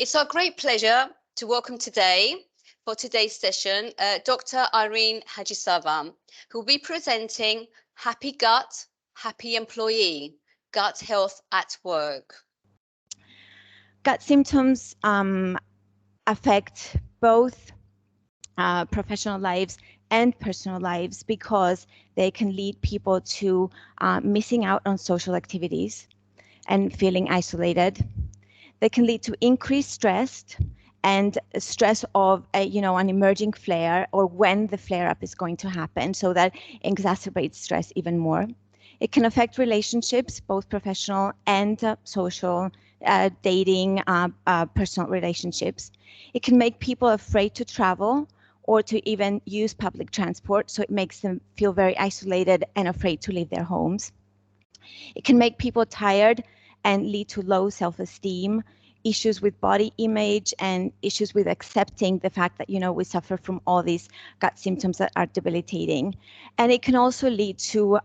It's our great pleasure to welcome today, for today's session, Dr. Irini Hadjisavva, who will be presenting Happy Gut, Happy Employee, Gut Health at Work. Gut symptoms affect both professional lives and personal lives because they can lead people to missing out on social activities and feeling isolated. They can lead to increased stress and stress of an emerging flare or when the flare-up is going to happen, so that exacerbates stress even more. It can affect relationships, both professional and social, dating, personal relationships. It can make people afraid to travel or to even use public transport, so it makes them feel very isolated and afraid to leave their homes. It can make people tired and lead to low self-esteem, issues with body image, and issues with accepting the fact that, we suffer from all these gut symptoms that are debilitating. And it can also lead to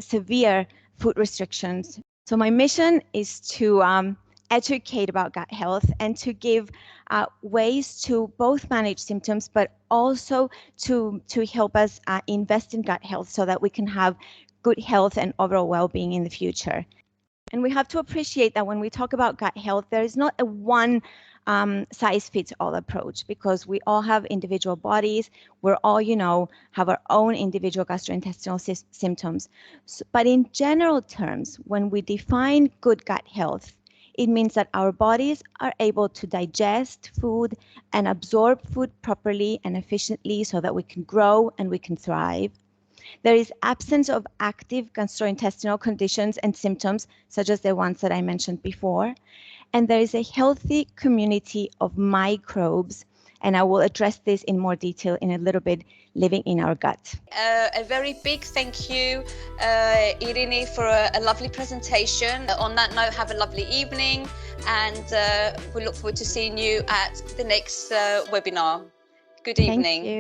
severe food restrictions. So my mission is to educate about gut health and to give ways to both manage symptoms, but also to help us invest in gut health so that we can have good health and overall well-being in the future. And we have to appreciate that when we talk about gut health, there is not a one size fits all approach, because we all have individual bodies. We're all, have our own individual gastrointestinal symptoms. But in general terms, when we define good gut health, it means that our bodies are able to digest food and absorb food properly and efficiently so that we can grow and we can thrive. There is absence of active gastrointestinal conditions and symptoms, such as the ones that I mentioned before. And there is a healthy community of microbes, and I will address this in more detail in a little bit, living in our gut. A very big thank you, Irini, for a lovely presentation. On that note, have a lovely evening, and we look forward to seeing you at the next webinar. Good evening. Thank you.